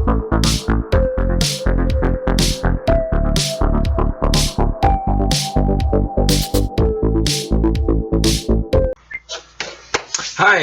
Hi,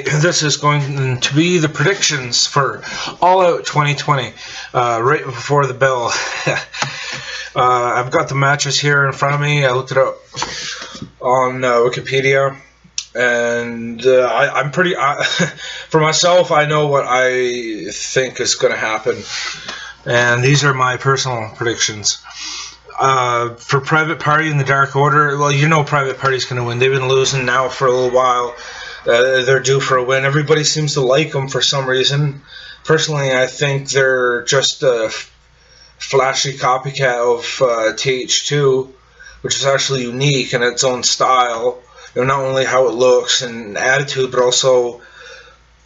this is going to be the predictions for All Out 2020, right before the bell. I've got the matches here in front of me. I looked it up on Wikipedia, and I'm pretty... for myself, I know what I think is going to happen, and these are my personal predictions. For Private Party and the Dark Order, well, you know Private Party's going to win. They've been losing now for a little while. They're due for a win. Everybody seems to like them for some reason. Personally, I think they're just a flashy copycat of TH2, which is actually unique in its own style. You know, not only how it looks and attitude, but also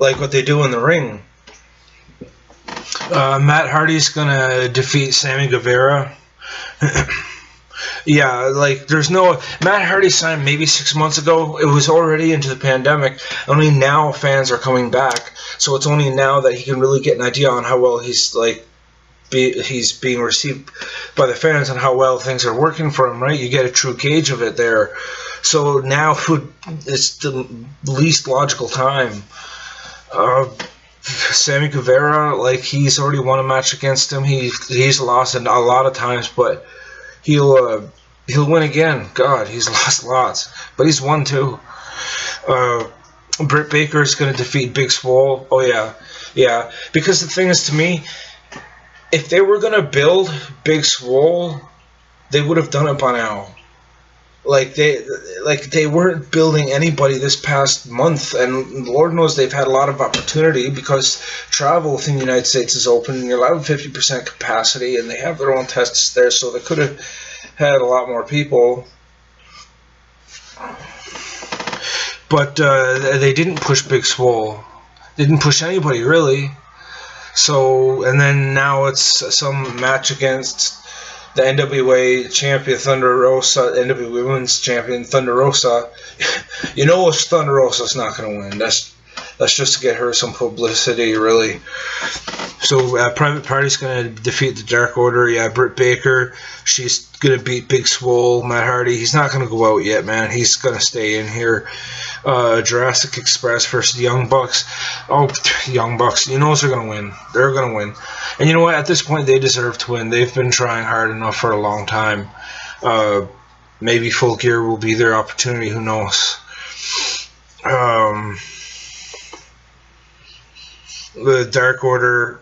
like what they do in the ring. Matt Hardy's gonna defeat Sammy Guevara. Yeah, like there's no... Matt Hardy signed maybe 6 months ago. It was already into the pandemic. Only now fans are coming back, so it's only now that he can really get an idea on how well he's being received by the fans and how well things are working for him. Right, you get a true gauge of it there. So now it's the least logical time. Sammy Guevara, like he's already won a match against him. He's lost a lot of times, but he'll win again. God, he's lost lots, but he's won too. Britt Baker's going to defeat Big Swole. Oh yeah. Because the thing is, to me, if they were going to build Big Swole, they would have done it by now. Like they weren't building anybody this past month, and Lord knows they've had a lot of opportunity because travel within the United States is open and you're allowed 50% capacity, and they have their own tests there, so they could have had a lot more people. But they didn't push Big Swole. They didn't push anybody really. So, and then now it's some match against the NWA champion Thunder Rosa, NWA Women's champion Thunder Rosa. You know Thunder Rosa's not going to win. That's just to get her some publicity, really. So Private Party's going to defeat the Dark Order. Yeah, Britt Baker, she's going to beat Big Swole. Matt Hardy, he's not going to go out yet, man. He's going to stay in here. Jurassic Express versus Young Bucks. Oh, Young Bucks. You know they're going to win. They're going to win. And you know what? At this point, they deserve to win. They've been trying hard enough for a long time. Maybe Full Gear will be their opportunity. Who knows? The Dark Order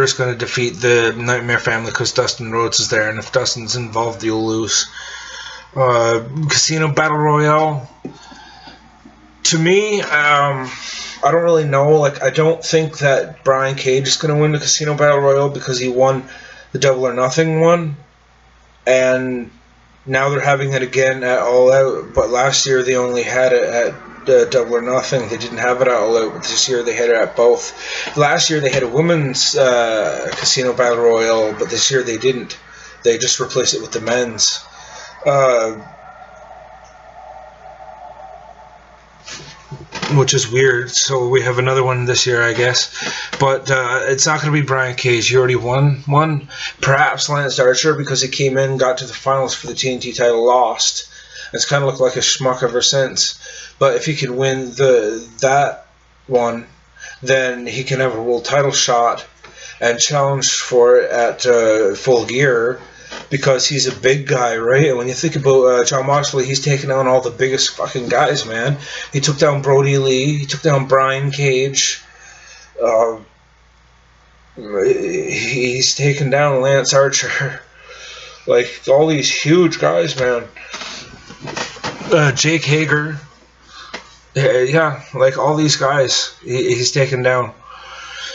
is going to defeat the Nightmare Family because Dustin Rhodes is there, and if Dustin's involved, you'll lose. Casino Battle Royale. To me, I don't really know. Like, I don't think that Brian Cage is going to win the Casino Battle Royale because he won the Double or Nothing one, and now they're having it again at All Out. But last year they only had it at Double or Nothing. They didn't have it at All Out, but this year they had it at both. Last year they had a women's Casino Battle Royale, but this year they didn't. They just replaced it with the men's. Which is weird. So we have another one this year, I guess. But it's not going to be Brian Cage. He already won one. Perhaps Lance Archer, because he came in, got to the finals for the TNT title, lost. It's kind of looked like a schmuck ever since. But if he could win that one, then he can have a world title shot and challenge for it at Full Gear, because he's a big guy, right? And when you think about Jon Moxley, he's taken down all the biggest fucking guys, man. He took down Brody Lee. He took down Brian Cage. He's taken down Lance Archer. Like, all these huge guys, man. Jake Hager. Yeah, like all these guys he's taken down.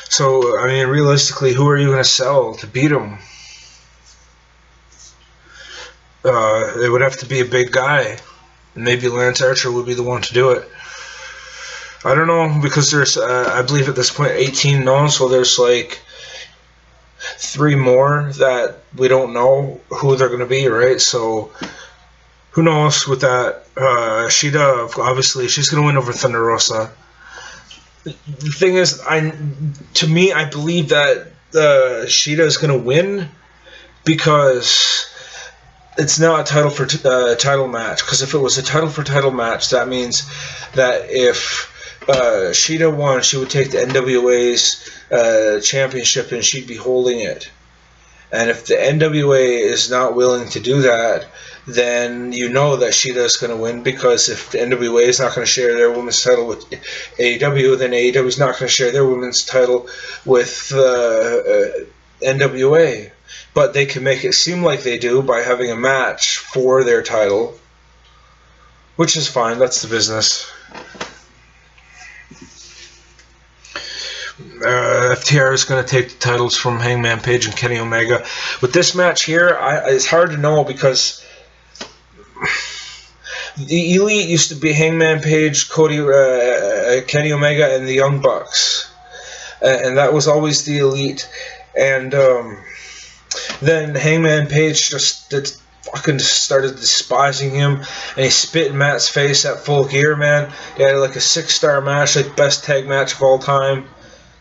So, I mean, realistically, who are you going to sell to beat him? It would have to be a big guy. Maybe Lance Archer would be the one to do it. I don't know, because there's, I believe at this point, 18 known, so there's like 3 more that we don't know who they're going to be, right? So, who knows with that? Shida, obviously, she's going to win over Thunder Rosa. The thing is, I believe that Shida is going to win because it's not a title match. Because if it was a title match, that means that if Shida won, she would take the NWA's championship and she'd be holding it. And if the NWA is not willing to do that, then you know that Shida is going to win, because if the NWA is not going to share their women's title with AEW, then AEW is not going to share their women's title with NWA. But they can make it seem like they do by having a match for their title, which is fine. That's the business. FTR is going to take the titles from Hangman Page and Kenny Omega. With this match here, it's hard to know, because the Elite used to be Hangman Page, Kenny Omega, and the Young Bucks. And that was always the Elite. And then Hangman Page just fucking started despising him, and he spit in Matt's face at Full Gear, man. He had like a 6-star match, like best tag match of all time.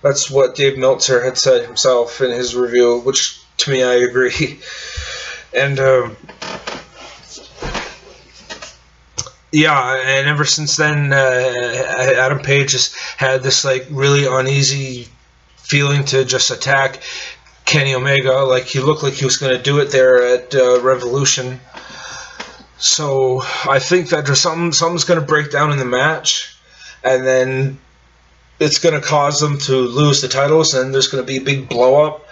That's what Dave Meltzer had said himself in his review, which to me I agree. And yeah, and ever since then, Adam Page has had this like really uneasy feeling to just attack Kenny Omega. Like, he looked like he was going to do it there at Revolution. So I think that there's something's going to break down in the match, and then it's going to cause them to lose the titles, and there's going to be a big blow up,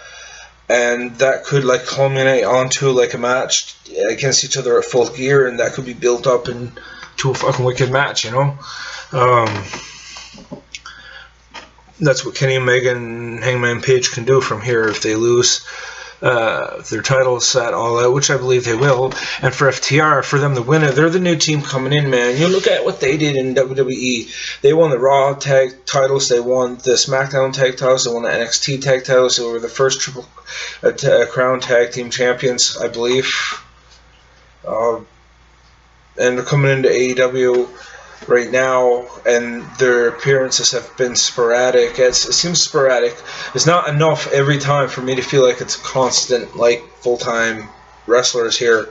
and that could like culminate onto like a match against each other at Full Gear, and that could be built up into a fucking wicked match, you know. That's what Kenny Omega and Hangman Page can do from here if they lose their titles at All Out, which I believe they will. And for FTR, for them to win it, they're the new team coming in, man. You look at what they did in WWE. They won the Raw tag titles, they won the SmackDown tag titles, they won the NXT tag titles. They were the first Triple Crown tag team champions, I believe. And they're coming into AEW right now, and their appearances have been sporadic. It seems sporadic. It's not enough every time for me to feel like it's a constant, like, full-time wrestlers here.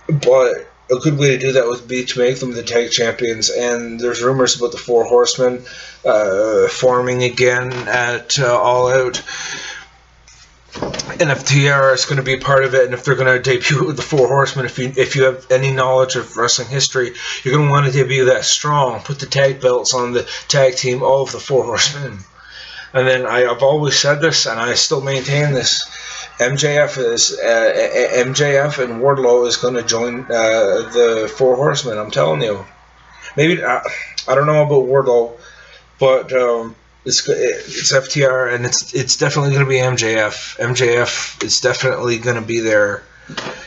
But a good way to do that would be to make them the tag champions. And there's rumors about the Four Horsemen forming again at All Out. And FTR is going to be a part of it, and if they're going to debut with the Four Horsemen, if you have any knowledge of wrestling history, you're going to want to debut that strong. Put the tag belts on the tag team of the Four Horsemen. And then I've always said this, and I still maintain this. MJF and Wardlow is going to join the Four Horsemen. I'm telling you. Maybe I don't know about Wardlow, but it's FTR, and it's definitely going to be MJF. MJF is definitely going to be there.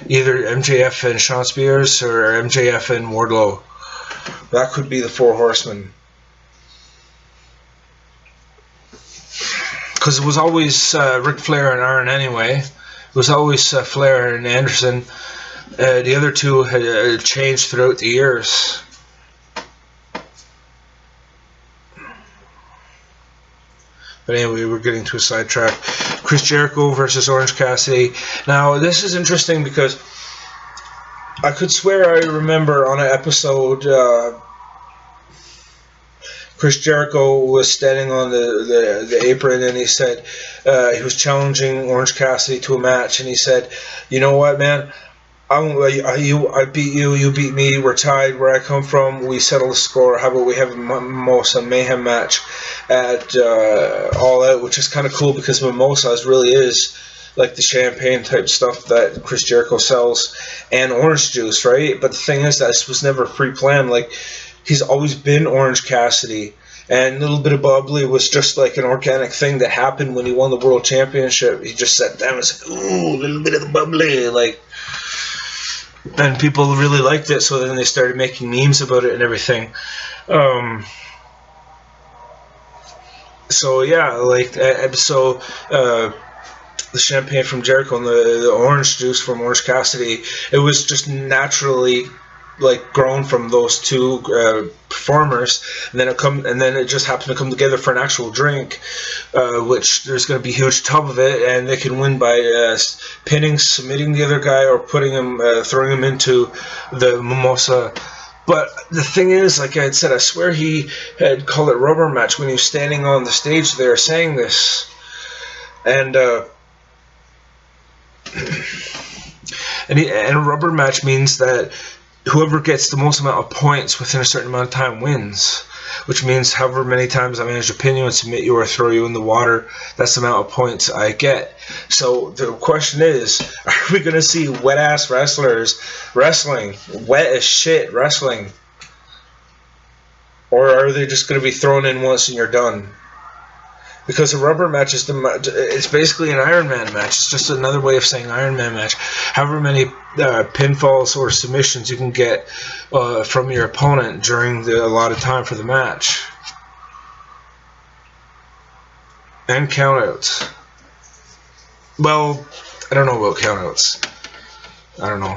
Either MJF and Sean Spears or MJF and Wardlow. That could be the Four Horsemen. Because it was always Ric Flair and Arn anyway. It was always Flair and Anderson. The other two had changed throughout the years. But anyway, we're getting to a sidetrack. Chris Jericho versus Orange Cassidy. Now, this is interesting because I could swear I remember on an episode Chris Jericho was standing on the apron, and he said he was challenging Orange Cassidy to a match, and he said, "You know what, man? I beat you, you beat me, we're tied where I come from, we settle the score, how about we have a Mimosa Mayhem match at All Out," which is kind of cool because mimosas really is like the champagne type stuff that Chris Jericho sells, and orange juice, right? But the thing is that this was never pre-planned. Like, he's always been Orange Cassidy, and a little bit of bubbly was just like an organic thing that happened when he won the World Championship. He just sat down and said, "Ooh, a little bit of the bubbly," like. And people really liked it, so then they started making memes about it and everything. So yeah, like the champagne from Jericho and the orange juice from Orange Cassidy, it was just naturally like grown from those two performers, and then it just happened to come together for an actual drink, which there's going to be a huge tub of it, and they can win by pinning, submitting the other guy, or putting him, throwing him into the mimosa. But the thing is, like I had said, I swear he had called it rubber match when he was standing on the stage there saying this, and and a rubber match means that whoever gets the most amount of points within a certain amount of time wins, which means however many times I manage to pin you and submit you or throw you in the water, that's the amount of points I get. So the question is, are we going to see wet-ass wrestlers wrestling, wet as shit wrestling? Or are they just going to be thrown in once and you're done? Because a rubber match is it's basically an Iron Man match. It's just another way of saying Iron Man match. However many pinfalls or submissions you can get from your opponent during the allotted time for the match. And countouts. Well, I don't know about countouts. I don't know.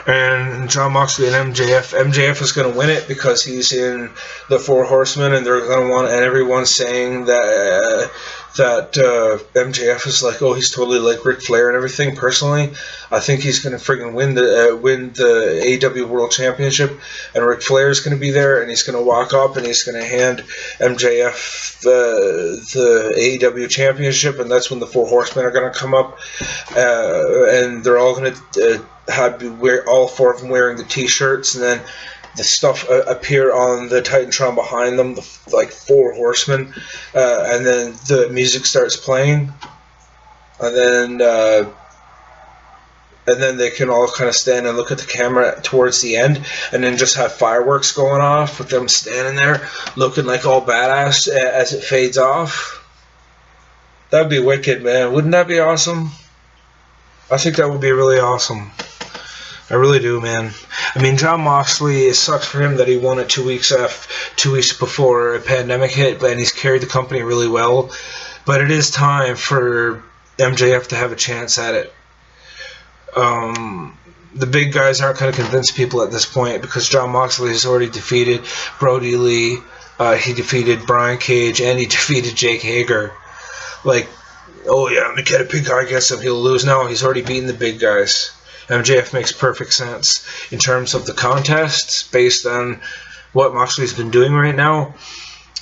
And Jon Moxley and MJF. MJF is going to win it because he's in the Four Horsemen, and they're going to want. And everyone's saying that MJF is like, oh, he's totally like Ric Flair and everything. Personally, I think he's going to friggin' win the AEW World Championship, and Ric Flair is going to be there, and he's going to walk up and he's going to hand MJF the AEW Championship, and that's when the Four Horsemen are going to come up, and they're all going to. All four of them wearing the T-shirts, and then the stuff appear on the Titantron behind them, like Four Horsemen, and then the music starts playing, and then they can all kind of stand and look at the camera towards the end, and then just have fireworks going off with them standing there looking like all badass as it fades off. That'd be wicked, man. Wouldn't that be awesome? I think that would be really awesome. I really do, man. I mean, Jon Moxley, it sucks for him that he won it 2 weeks before a pandemic hit, and he's carried the company really well. But it is time for MJF to have a chance at it. The big guys aren't going to convince people at this point because Jon Moxley has already defeated Brody Lee, he defeated Brian Cage, and he defeated Jake Hager. Like, oh yeah, I'm going to get a big guy against him, he'll lose. No, he's already beaten the big guys. MJF makes perfect sense in terms of the contests based on what Moxley's been doing right now.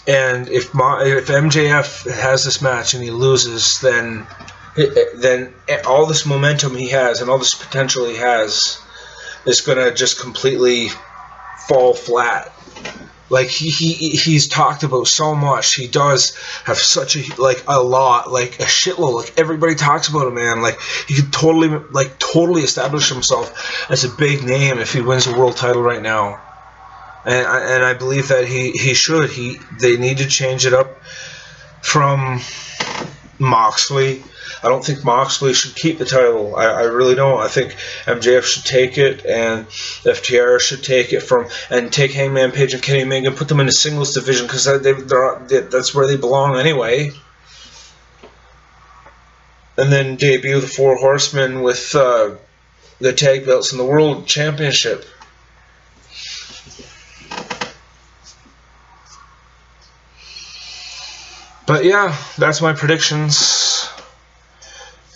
And if MJF has this match and he loses, then all this momentum he has and all this potential he has is going to just completely fall flat. Like he's talked about so much. He does have such a lot, like a shitload. Like everybody talks about him, man. Like he could totally establish himself as a big name if he wins the world title right now. And I believe that he should. They need to change it up from Moxley. I don't think Moxley should keep the title. I really don't. I think MJF should take it, and FTR should take it and take Hangman Page and Kenny Omega and put them in the singles division because that's where they belong anyway. And then debut the Four Horsemen with the tag belts and the World Championship. But yeah, that's my predictions.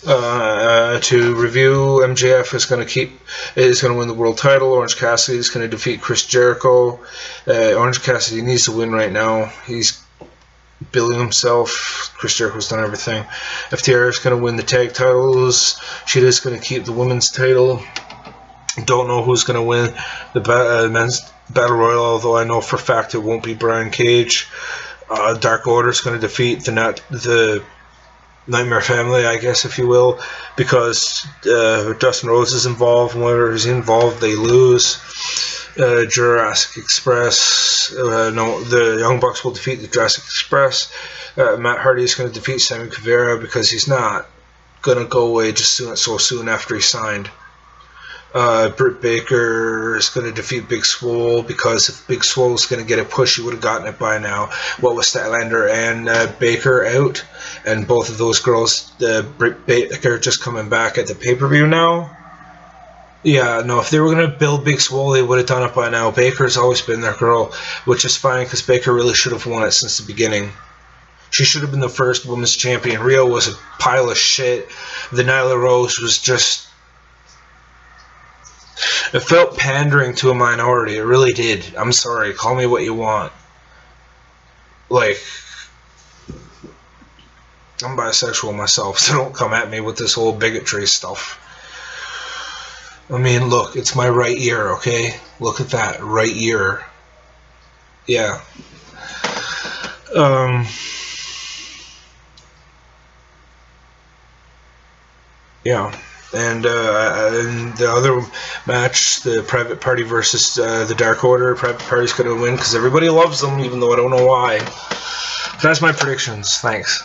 To review, MJF is going to win the world title. Orange Cassidy is going to defeat Chris Jericho. Orange Cassidy needs to win right now. He's billing himself. Chris Jericho's done everything. FTR is going to win the tag titles. Sheeta's going to keep the women's title. Don't know who's going to win the men's battle royal, although I know for a fact it won't be Brian Cage. Dark Order is going to defeat the Nightmare Family, I guess, if you will, because Dustin Rhodes is involved, and whenever he's involved, they lose. Jurassic Express, the Young Bucks will defeat the Jurassic Express. Matt Hardy is going to defeat Sammy Guevara because he's not going to go away so soon after he signed. Britt Baker is going to defeat Big Swole because if Big Swole was going to get a push, he would have gotten it by now. What with Statlander and Baker out, and both of those girls, Britt Baker just coming back at the pay-per-view now. Yeah, no, if they were going to build Big Swole, they would have done it by now. Baker's always been their girl, which is fine because Baker really should have won it since the beginning. She should have been the first women's champion. Rio was a pile of shit. The Nyla Rose was just... It felt pandering to a minority. It really did. I'm sorry. Call me what you want. Like, I'm bisexual myself, so don't come at me with this whole bigotry stuff. I mean, look, it's my right ear, okay? Look at that, right ear. Yeah. Yeah. And the other match, the Private Party versus the Dark Order, Private Party's going to win because everybody loves them, even though I don't know why. That's my predictions. Thanks.